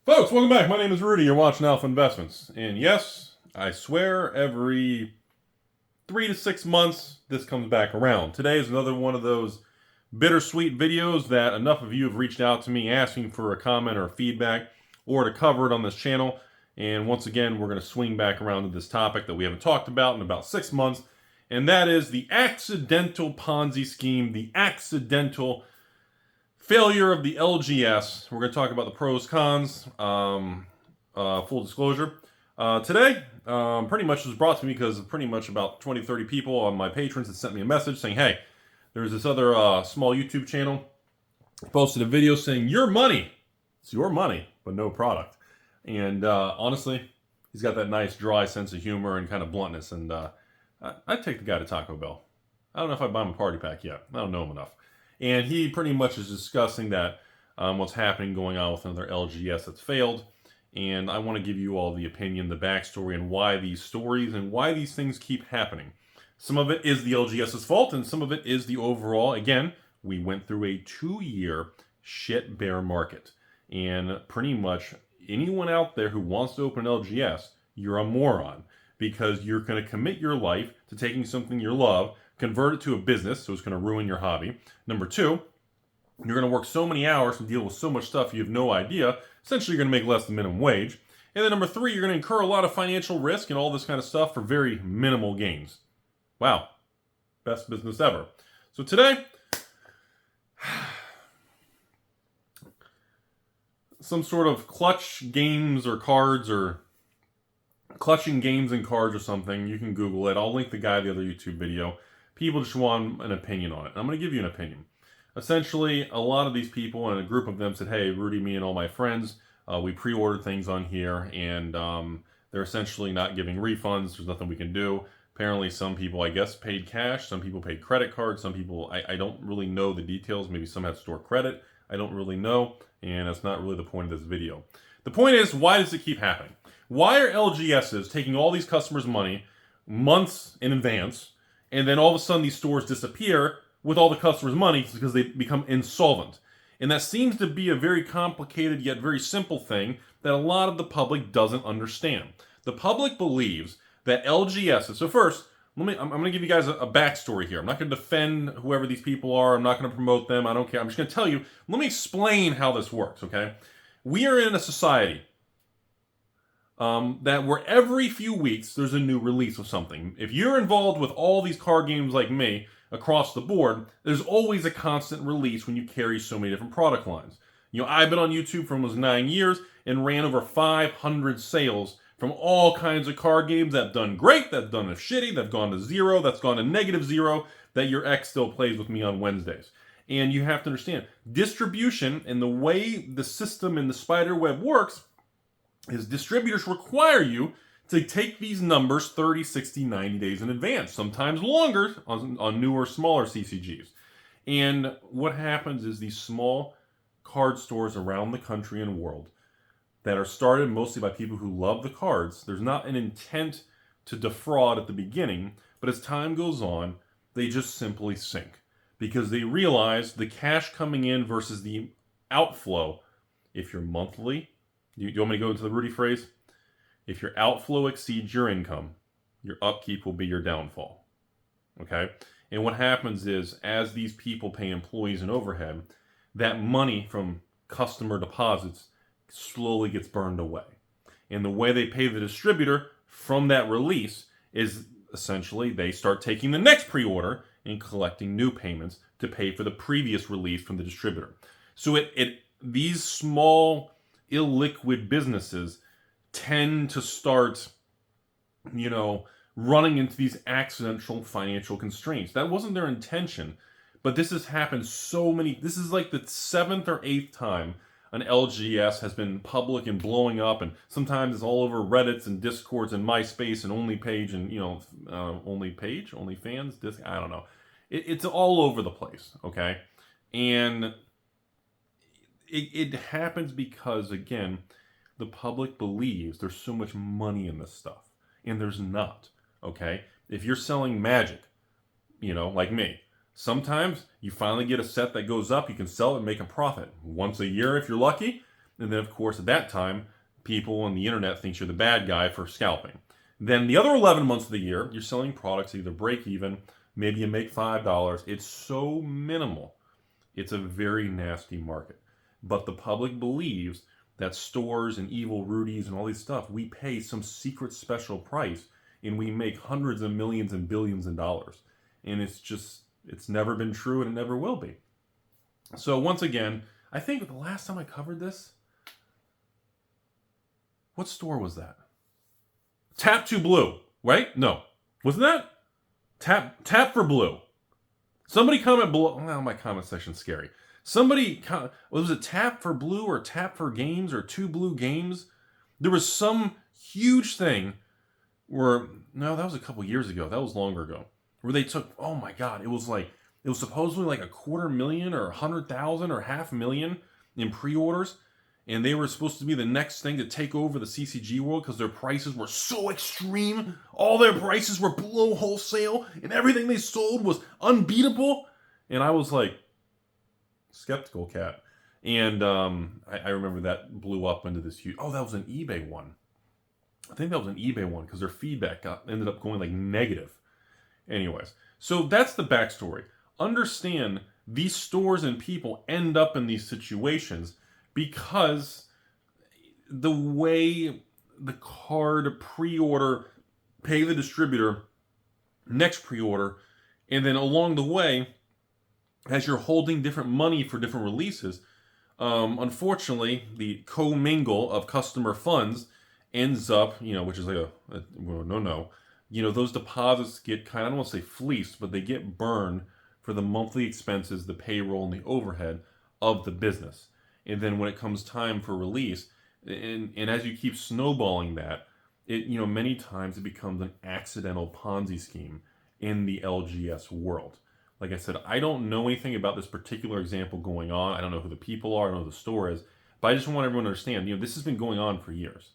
Folks, welcome back. My name is Rudy. You're watching Alpha Investments. And yes, I swear every 3 to 6 months, this comes back around. Today is another one of those bittersweet videos that enough of you have reached out to me asking for a comment or feedback or to cover it on this channel. And once again, we're going to swing back around to this topic that we haven't talked about in about 6 months. And that is the accidental Ponzi scheme, the accidental failure of the LGS. We're going to talk about the pros, cons, full disclosure. Today, pretty much was brought to me because pretty much about 20, 30 people on my patrons had sent me a message saying, hey, there's this other small YouTube channel posted a video saying, your money, it's your money, but no product. And honestly, he's got that nice dry sense of humor and kind of bluntness. And I'd take the guy to Taco Bell. I don't know if I'd buy him a party pack yet. I don't know him enough. And he pretty much is discussing that what's happening going on with another LGS that's failed. And I want to give you all the opinion, the backstory, and why these stories and why these things keep happening. Some of it is the LGS's fault, and some of it is the overall. Again, we went through a 2-year shit bear market. And pretty much anyone out there who wants to open an LGS, you're a moron. Because you're going to commit your life to taking something you love, convert it to a business, so it's going to ruin your hobby. Number 2, you're going to work so many hours and deal with so much stuff you have no idea. Essentially, you're going to make less than minimum wage. And then number 3, you're going to incur a lot of financial risk and all this kind of stuff for very minimal gains. Wow. Best business ever. So today, some sort of clutch games or cards or clutching games and cards or something. You can Google it. I'll link the guy to the other YouTube video. People just want an opinion on it. I'm going to give you an opinion. Essentially, a lot of these people and a group of them said, hey, Rudy, me and all my friends, we pre-ordered things on here, and they're essentially not giving refunds. There's nothing we can do. Apparently, some people, I guess, paid cash. Some people paid credit cards. Some people, I don't really know the details. Maybe some had store credit. I don't really know, and that's not really the point of this video. The point is, why does it keep happening? Why are LGSs taking all these customers' money months in advance, and then all of a sudden these stores disappear with all the customers' money because they become insolvent? And that seems to be a very complicated yet very simple thing that a lot of the public doesn't understand. The public believes that LGSs, so first, I'm going to give you guys a backstory here. I'm not going to defend whoever these people are. I'm not going to promote them. I don't care. I'm just going to tell you, let me explain how this works, okay? We are in a society that where every few weeks there's a new release of something. If you're involved with all these card games like me across the board, there's always a constant release when you carry so many different product lines. You know, I've been on YouTube for almost 9 years and ran over 500 sales from all kinds of card games that have done great, that have done shitty, that have gone to zero, that's gone to -0, that your ex still plays with me on Wednesdays. And you have to understand, distribution and the way the system in the spider web works is distributors require you to take these numbers 30, 60, 90 days in advance, sometimes longer on newer, smaller CCGs. And what happens is these small card stores around the country and world that are started mostly by people who love the cards, there's not an intent to defraud at the beginning, but as time goes on, they just simply sink because they realize the cash coming in versus the outflow. If you're monthly, you want me to go into the Rudy phrase? If your outflow exceeds your income, your upkeep will be your downfall. Okay? And what happens is, as these people pay employees and overhead, that money from customer deposits slowly gets burned away. And the way they pay the distributor from that release is essentially they start taking the next pre-order and collecting new payments to pay for the previous release from the distributor. So these small illiquid businesses tend to start, running into these accidental financial constraints. That wasn't their intention, but this has happened this is like the 7th or 8th time an LGS has been public and blowing up, and sometimes it's all over Reddits and Discords and MySpace and OnlyPage and, OnlyFans, I don't know. It's all over the place, okay? And it happens because, again, the public believes there's so much money in this stuff, and there's not, okay? If you're selling magic, like me, sometimes you finally get a set that goes up, you can sell it and make a profit. Once a year if you're lucky, And then, of course, at that time, people on the internet think you're the bad guy for scalping. Then the other 11 months of the year, you're selling products either break even, maybe you make $5. It's so minimal. It's a very nasty market. But the public believes that stores and evil Rudies and all these stuff, we pay some secret special price and we make hundreds of millions and billions of dollars. And it's never been true and it never will be. So once again, I think the last time I covered this, what store was that? Tap to Blue, right? No. Wasn't that? Tap for Blue. Somebody comment below. Well, my comment section's scary. Was it Tap for Blue or Tap for Games or Two Blue Games? There was some huge thing where, no, that was a couple years ago. That was longer ago. Where they took, oh my God, it was supposedly like $250,000 or $100,000 or $500,000 in pre-orders. And they were supposed to be the next thing to take over the CCG world because their prices were so extreme. All their prices were below wholesale and everything they sold was unbeatable. And I was like, skeptical cat. And I remember that blew up into this huge, that was an eBay one. I think that was an eBay one because their feedback ended up going like negative. Anyways, so that's the backstory. Understand these stores and people end up in these situations because the way the card pre-order, pay the distributor, next pre-order, and then along the way, as you're holding different money for different releases, unfortunately, the commingle of customer funds ends up, which is like those deposits get kind of, I don't want to say fleeced, but they get burned for the monthly expenses, the payroll, and the overhead of the business. And then when it comes time for release, and as you keep snowballing that, many times it becomes an accidental Ponzi scheme in the LGS world. Like I said, I don't know anything about this particular example going on. I don't know who the people are. I don't know who the store is. But I just want everyone to understand, this has been going on for years.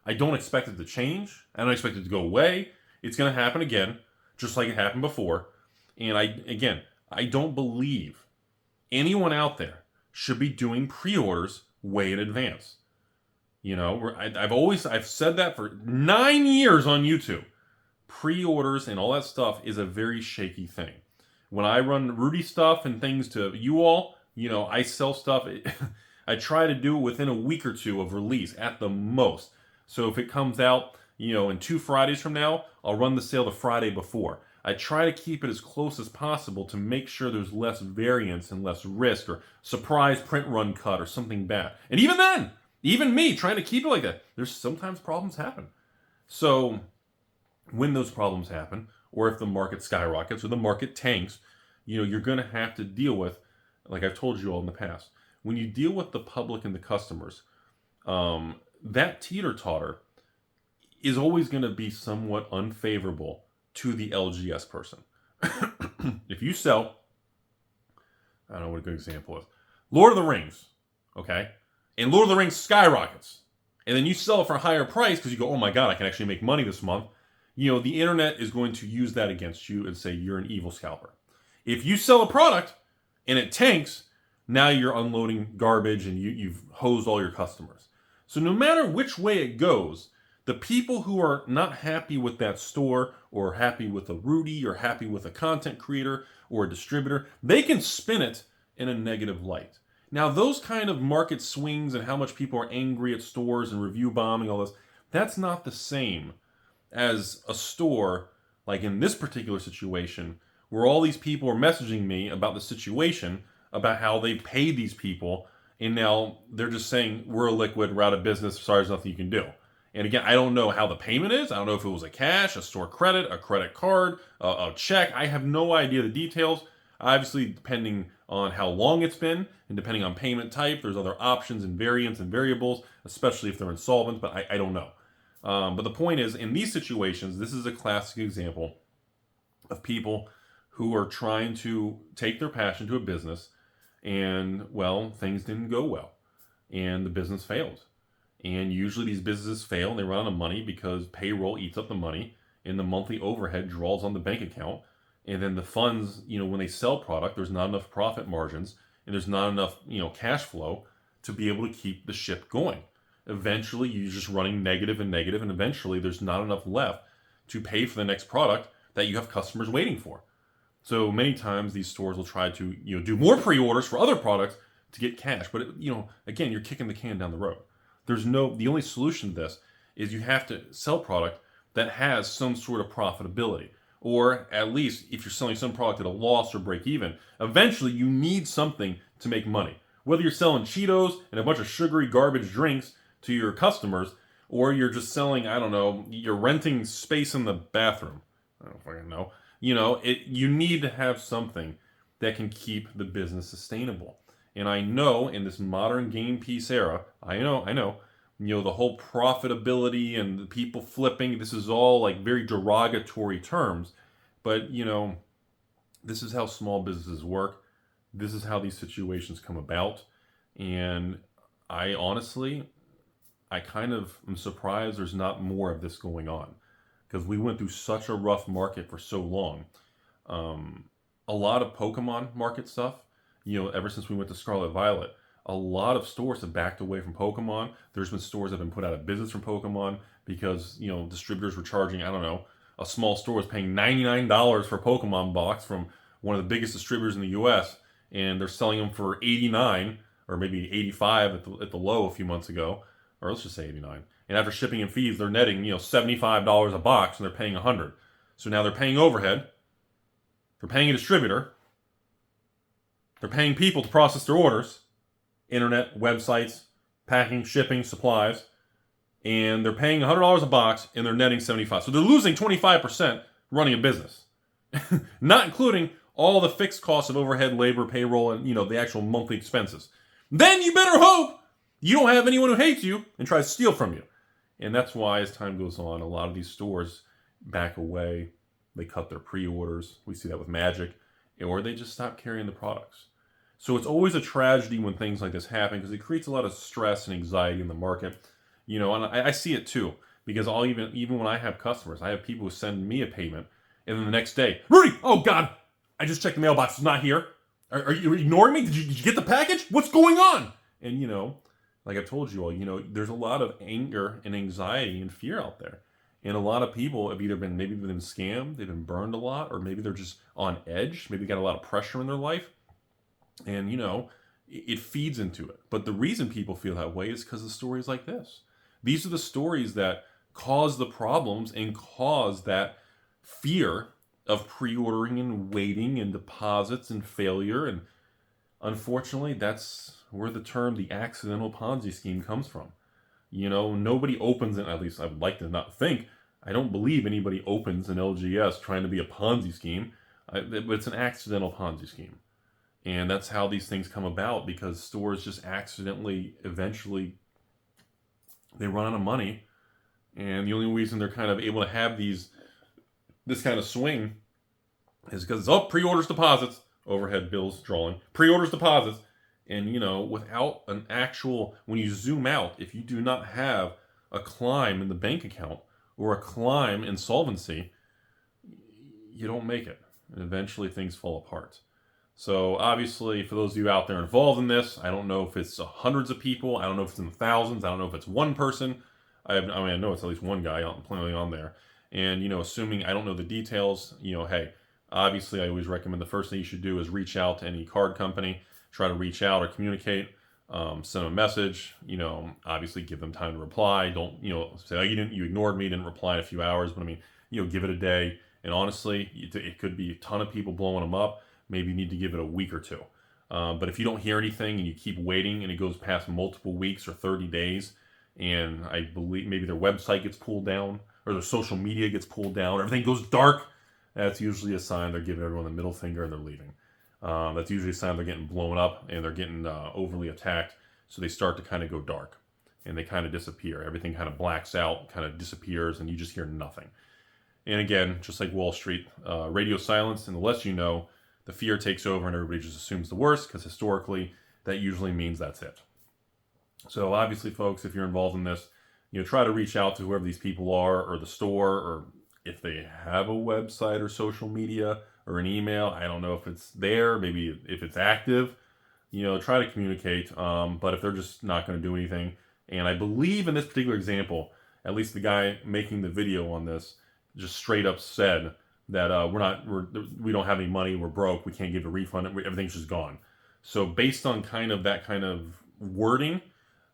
I don't expect it to change. I don't expect it to go away. It's going to happen again, just like it happened before. And I don't believe anyone out there should be doing pre-orders way in advance. I've said that for 9 years on YouTube. Pre-orders and all that stuff is a very shaky thing. When I run Rudy stuff and things to you all, I sell stuff. I try to do it within a week or two of release at the most. So if it comes out, in 2 Fridays from now, I'll run the sale the Friday before. I try to keep it as close as possible to make sure there's less variance and less risk or surprise print run cut or something bad. And even then, even me trying to keep it like that, there's sometimes problems happen. So when those problems happen, or if the market skyrockets or the market tanks, you're going to have to deal with, like I've told you all in the past, when you deal with the public and the customers, that teeter-totter is always going to be somewhat unfavorable to the LGS person. If you sell, I don't know what a good example is, Lord of the Rings, okay? And Lord of the Rings skyrockets. And then you sell it for a higher price because you go, oh my God, I can actually make money this month. The internet is going to use that against you and say you're an evil scalper. If you sell a product and it tanks, now you're unloading garbage and you've hosed all your customers. So no matter which way it goes, the people who are not happy with that store or happy with a Rudy or happy with a content creator or a distributor, they can spin it in a negative light. Now, those kind of market swings and how much people are angry at stores and review bombing, all this, that's not the same as a store, like in this particular situation, where all these people are messaging me about the situation, about how they paid these people, and now they're just saying, we're a liquid, we're out of business, sorry, there's nothing you can do. And again, I don't know how the payment is. I don't know if it was a cash, a store credit, a credit card, a check. I have no idea the details. Obviously, depending on how long it's been and depending on payment type, there's other options and variants and variables, especially if they're insolvent, but I don't know. But the point is, in these situations, this is a classic example of people who are trying to take their passion to a business and, well, things didn't go well and the business failed. And usually these businesses fail and they run out of money because payroll eats up the money and the monthly overhead draws on the bank account. And then the funds, when they sell product, there's not enough profit margins and there's not enough, cash flow to be able to keep the ship going. Eventually, you're just running negative, and eventually there's not enough left to pay for the next product that you have customers waiting for. So many times these stores will try to do more pre-orders for other products to get cash, but again, you're kicking the can down the road. The only solution to this is you have to sell product that has some sort of profitability, or at least if you're selling some product at a loss or break even, eventually you need something to make money. Whether you're selling Cheetos and a bunch of sugary garbage drinks to your customers, or you're just selling, I don't know, you're renting space in the bathroom. I don't fucking know. You need to have something that can keep the business sustainable. And I know in this modern game piece era, I know, the whole profitability and the people flipping, this is all like very derogatory terms. But, this is how small businesses work. This is how these situations come about. And I kind of am surprised there's not more of this going on, because we went through such a rough market for so long. A lot of Pokemon market stuff, ever since we went to Scarlet Violet, a lot of stores have backed away from Pokemon. There's been stores that have been put out of business from Pokemon because, distributors were charging, I don't know, a small store was paying $99 for a Pokemon box from one of the biggest distributors in the US, and they're selling them for $89 or maybe $85 at the low a few months ago, or let's just say $89. And after shipping and fees, they're netting, $75 a box, and they're paying $100. So now they're paying overhead, they're paying a distributor, they're paying people to process their orders, internet, websites, packing, shipping, supplies, and they're paying $100 a box, and they're netting $75. So they're losing 25% running a business, not including all the fixed costs of overhead, labor, payroll, and the actual monthly expenses. Then you better hope you don't have anyone who hates you and tries to steal from you. And that's why, as time goes on, a lot of these stores back away. They cut their pre-orders. We see that with Magic, or they just stop carrying the products. So it's always a tragedy when things like this happen, because it creates a lot of stress and anxiety in the market. And I see it too, because even when I have customers, I have people who send me a payment, and then the next day, Rudy, oh God, I just checked the mailbox, it's not here. Are you ignoring me? Did you get the package? What's going on? And like I've told you all, there's a lot of anger and anxiety and fear out there. And a lot of people have either been scammed, they've been burned a lot, or maybe they're just on edge. Maybe they got a lot of pressure in their life. And, it feeds into it. But the reason people feel that way is because of stories like this. These are the stories that cause the problems and cause that fear of pre-ordering and waiting and deposits and failure. And unfortunately, that's where the term the accidental Ponzi scheme comes from. Nobody opens it, at least I would like to not think. I don't believe anybody opens an LGS trying to be a Ponzi scheme, but it's an accidental Ponzi scheme. And that's how these things come about, because stores just accidentally, eventually, they run out of money. And the only reason they're kind of able to have this kind of swing is because it's pre-orders, deposits, overhead bills, drawing, pre-orders, deposits. And, without an actual, when you zoom out, if you do not have a climb in the bank account or a climb in solvency, you don't make it. And eventually things fall apart. So obviously, for those of you out there involved in this, I don't know if it's hundreds of people. I don't know if it's in the thousands. I don't know if it's one person. I know it's at least one guy plenty on there. And, assuming I don't know the details, hey, obviously I always recommend the first thing you should do is reach out to any card company, try to reach out or communicate, send them a message, obviously give them time to reply. Don't, say, oh, you ignored me, didn't reply in a few hours, but give it a day. And honestly, it could be a ton of people blowing them up. Maybe you need to give it a week or two. But if you don't hear anything and you keep waiting and it goes past multiple weeks or 30 days, and I believe maybe their website gets pulled down or their social media gets pulled down, or everything goes dark, that's usually a sign they're giving everyone the middle finger and they're leaving. That's usually a sign they're getting blown up and they're getting overly attacked. So they start to kind of go dark and they kind of disappear. Everything kind of blacks out, kind of disappears, and you just hear nothing. And again, just like Wall Street, radio silence, and the less you know, the fear takes over and everybody just assumes the worst, because historically that usually means that's it. So obviously, folks, if you're involved in this, try to reach out to whoever these people are, or the store, or if they have a website or social media or an email. I don't know if it's there, maybe if it's active. try to communicate. But if they're just not going to do anything, and I believe in this particular example, at least the guy making the video on this just straight up said that we don't have any money, we're broke, we can't give a refund, everything's just gone. So based on that kind of wording,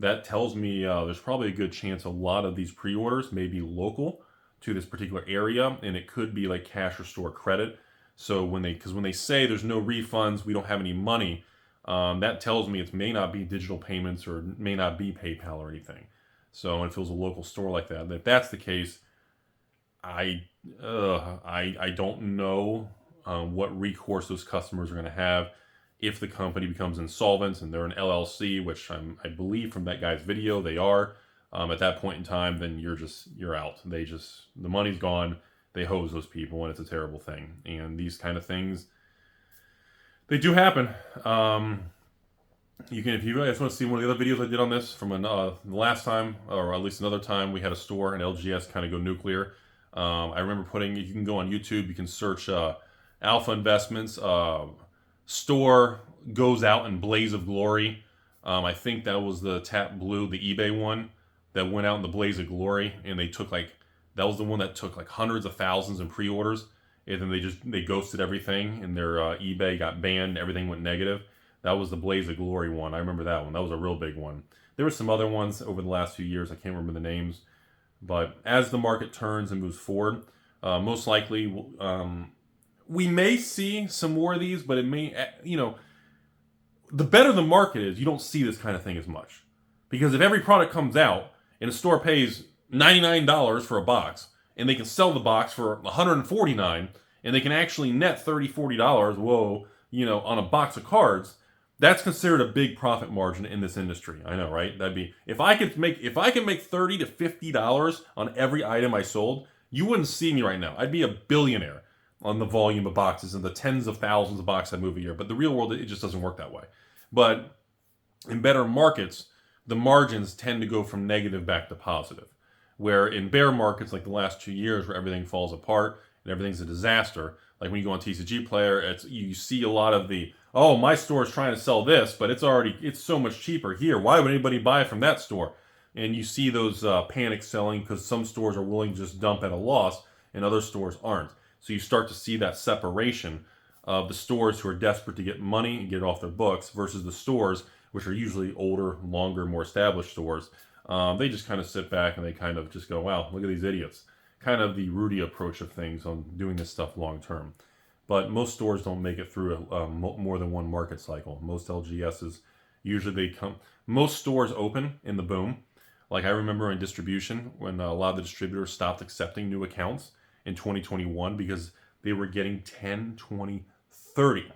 that tells me there's probably a good chance a lot of these pre-orders may be local to this particular area, and it could be like cash or store credit. So when they say there's no refunds, we don't have any money, that tells me it may not be digital payments or may not be PayPal or anything. So if it was a local store like that, if that's the case, I don't know what recourse those customers are going to have if the company becomes insolvent and they're an LLC, which I believe from that guy's video they are. At that point in time, then you're out. The money's gone. They hose those people, and it's a terrible thing. And these kind of things, they do happen. If you guys want to see one of the other videos I did on this from the last time, or at least another time we had a store and LGS kind of go nuclear. I remember you can go on YouTube, you can search Alpha Investments store goes out in blaze of glory. I think that was the Tap Blue, the eBay one that went out in the blaze of glory, and that was the one that took like hundreds of thousands in pre-orders, and then they ghosted everything, and their eBay got banned, everything went negative. That was the blaze of glory one. I remember that one. That was a real big one. There were some other ones over the last few years. I can't remember the names. But as the market turns and moves forward, most likely we may see some more of these, but it may, the better the market is, you don't see this kind of thing as much. Because if every product comes out and a store pays $99 for a box, and they can sell the box for $149, and they can actually net $30, $40, on a box of cards, that's considered a big profit margin in this industry. I know, right? That'd be if I can make $30 to $50 on every item I sold, you wouldn't see me right now. I'd be a billionaire on the volume of boxes and the tens of thousands of boxes I move a year. But the real world, it just doesn't work that way. But in better markets, the margins tend to go from negative back to positive. Where in bear markets, like the last 2 years, where everything falls apart and everything's a disaster, like when you go on TCG Player, you see a lot of my store is trying to sell this, but it's so much cheaper here. Why would anybody buy from that store? And you see those panic selling because some stores are willing to just dump at a loss and other stores aren't. So you start to see that separation of the stores who are desperate to get money and get it off their books versus the stores, which are usually older, longer, more established stores. They just kind of sit back and they kind of just go, wow, look at these idiots. Kind of the Rudy approach of things on doing this stuff long term. But most stores don't make it through more than one market cycle. Most LGSs, usually most stores open in the boom. Like I remember in distribution when a lot of the distributors stopped accepting new accounts in 2021 because they were getting 10, 20, 30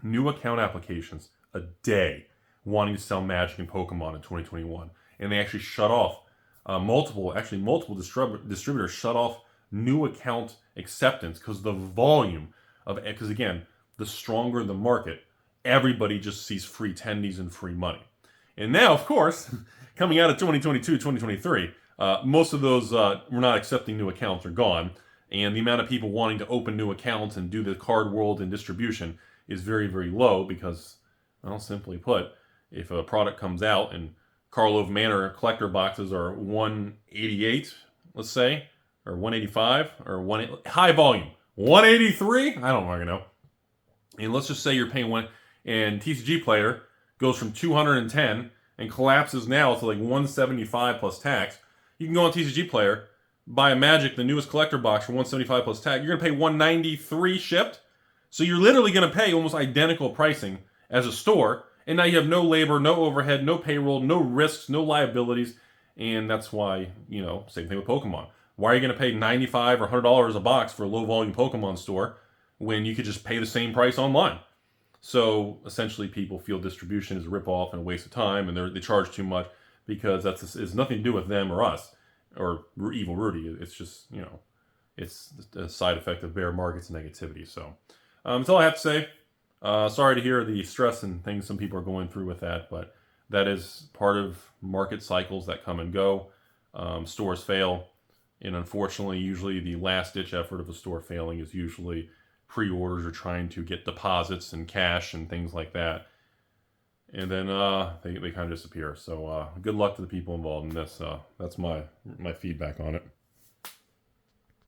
new account applications a day wanting to sell Magic and Pokemon in 2021. And they actually shut off multiple distributors shut off new account acceptance because the volume because again, the stronger the market, everybody just sees free tendies and free money. And now, of course, coming out of 2022, 2023, most of those we're not accepting new accounts are gone. And the amount of people wanting to open new accounts and do the card world and distribution is very, very low because, well, simply put, if a product comes out and Karlov Manor collector boxes are 188, let's say, or 185, or high volume, 183? I don't fucking know. And let's just say you're paying one, and TCG Player goes from 210 and collapses now to like 175 plus tax. You can go on TCG Player, buy a Magic, the newest collector box for 175 plus tax. You're going to pay 193 shipped. So you're literally going to pay almost identical pricing as a store. And now you have no labor, no overhead, no payroll, no risks, no liabilities. And that's why, same thing with Pokemon. Why are you going to pay $95 or $100 a box for a low volume Pokemon store when you could just pay the same price online? So essentially people feel distribution is a ripoff and a waste of time and they charge too much because it's nothing to do with them or us or evil Rudy. It's just, it's a side effect of bear markets and negativity. So that's all I have to say. Sorry to hear the stress and things some people are going through with that, but that is part of market cycles that come and go. Stores fail, and unfortunately, usually the last-ditch effort of a store failing is usually pre-orders or trying to get deposits and cash and things like that. And then they kind of disappear. So good luck to the people involved in this. That's my feedback on it.